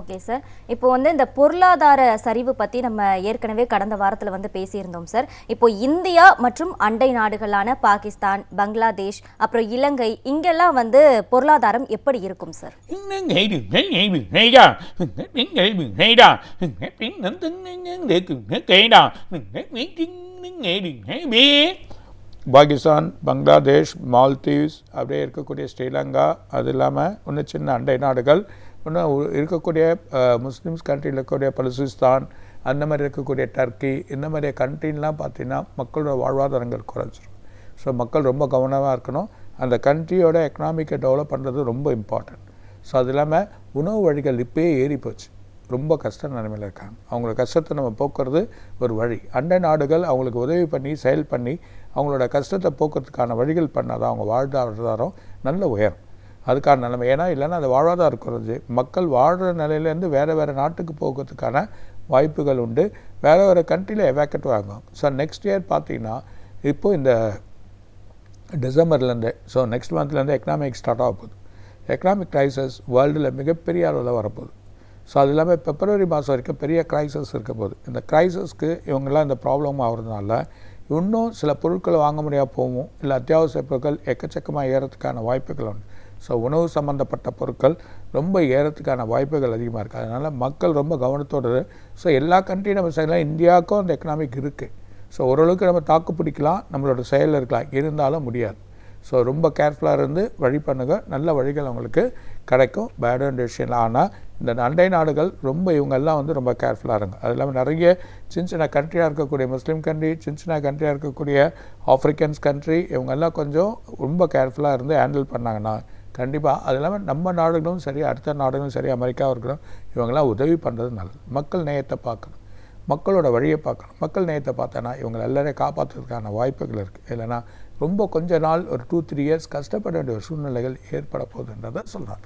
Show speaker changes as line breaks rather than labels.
Okay sir. இப்போ வந்து இந்த பொருளாதார சரிவு பத்தி நம்ம ஏற்கனவே கடந்த வாரத்துல வந்து பேசியிருந்தோம் சார். இப்போ இந்தியா மற்றும் அண்டை நாடுகளான பாகிஸ்தான், பங்களாதேஷ், அப்புறம் இலங்கை இங்கெல்லாம் வந்து பொருளாதாரம் எப்படி இருக்கும் சார்?
பாகிஸ்தான், பங்களாதேஷ், மால்தீவ்ஸ், அப்படியே இருக்கக்கூடிய ஸ்ரீலங்கா, அது இல்லாமல் இன்னும் சின்ன அண்டை நாடுகள், இன்னும் இருக்கக்கூடிய முஸ்லீம்ஸ் கண்ட்ரியில் இருக்கக்கூடிய பலுசிஸ்தான், அந்த மாதிரி இருக்கக்கூடிய டர்க்கி, இந்த மாதிரி கண்ட்ரிலாம் பார்த்திங்கன்னா மக்களோட வாழ்வாதாரங்கள் குறைஞ்சிரும். ஸோ மக்கள் ரொம்ப கவனமாக இருக்கணும். அந்த கண்ட்ரியோட எக்கனாமிக்கை டெவலப் பண்ணுறது ரொம்ப இம்பார்ட்டன்ட். ஸோ அது இல்லாமல் உணவு வழிகள் இப்போயே ஏறி போச்சு, ரொம்ப கஷ்ட நிலைமையில் இருக்காங்க. அவங்களோட கஷ்டத்தை நம்ம போக்குறது ஒரு வழி. அண்டை நாடுகள் அவங்களுக்கு உதவி பண்ணி செயல் பண்ணி அவங்களோட கஷ்டத்தை போக்குறதுக்கான வழிகள் பண்ணால் தான் அவங்க வாழ்வாதாரம் நல்ல உயரும். அதுக்கான நிலைமை. ஏன்னா இல்லைன்னா அந்த வாழ்வாதாரம் குறைஞ்சி மக்கள் வாழ்கிற நிலையிலேருந்து வேறு நாட்டுக்கு போகிறதுக்கான வாய்ப்புகள் உண்டு. வேறு கண்ட்ரியில் எவாக்கெட் வாங்கும். ஸோ நெக்ஸ்ட் இயர் பார்த்திங்கன்னா இப்போது இந்த டிசம்பர்லேருந்து, ஸோ நெக்ஸ்ட் மந்த்லேருந்து எக்கனாமிக் ஸ்டார்ட் ஆக போகுது. எக்கனாமிக் க்ரைசஸ் வேர்ல்டில் மிகப்பெரிய அளவில் வரப்போகுது. ஸோ அது இல்லாமல் பிப்ரவரி மாதம் வரைக்கும் பெரிய க்ரைசஸ் இருக்க போகுது. இந்த க்ரைசஸ்க்கு இவங்கெல்லாம் இந்த ப்ராப்ளம் ஆகிறதுனால இன்னும் சில பொருட்களை வாங்க முடியாது போகும், இல்லை அத்தியாவசிய பொருட்கள் எக்கச்சக்கமாக ஏறத்துக்கான வாய்ப்புகள் உண்டு. ஸோ உணவு சம்மந்தப்பட்ட பொருட்கள் ரொம்ப ஏறத்துக்கான வாய்ப்புகள் அதிகமாக இருக்குது. அதனால் மக்கள் ரொம்ப கவனத்தோடு. ஸோ எல்லா கண்ட்ரியும் நம்ம செய்யலாம். இந்தியாவுக்கும் அந்த எக்கனாமிக் இருக்குது. ஸோ ஓரளவுக்கு நம்ம தாக்கு பிடிக்கலாம், நம்மளோட செயலில் இருக்கலாம், இருந்தாலும் முடியாது. ஸோ ரொம்ப கேர்ஃபுல்லாக இருந்து வழி பண்ணுங்கள். நல்ல வழிகள் அவங்களுக்கு கிடைக்கும். பேட் விஷயம். ஆனால் இந்த அண்டை நாடுகள் ரொம்ப இவங்கெல்லாம் வந்து ரொம்ப கேர்ஃபுல்லாக இருங்க. அது இல்லாமல் நிறைய சின்ன கண்ட்ரியாக இருக்கக்கூடிய முஸ்லீம் கண்ட்ரி, சின்ன கண்ட்ரியாக இருக்கக்கூடிய ஆஃப்ரிக்கன்ஸ் கண்ட்ரி, இவங்கெல்லாம் கொஞ்சம் ரொம்ப கேர்ஃபுல்லாக இருந்து ஹேண்டில் பண்ணாங்கன்னா கண்டிப்பாக. அது இல்லாமல் நம்ம நாடுகளும் சரி, அடுத்த நாடுகளும் சரி, அமெரிக்காவும் இருக்கணும், இவங்கெல்லாம் உதவி பண்ணுறது நல்லது. மக்கள் நேயத்தை பார்க்கணும், மக்களோட வழியை பார்க்கணும். மக்கள் நேயத்தை பார்த்தோன்னா இவங்களை எல்லாரையும் காப்பாற்றுறதுக்கான வாய்ப்புகள் இருக்குது. இல்லைன்னா ரொம்ப கொஞ்ச நாள் ஒரு 2-3 இயர்ஸ் கஷ்டப்பட வேண்டிய ஒரு சூழ்நிலைகள் ஏற்பட போகுதுன்றதை சொல்கிறாங்க.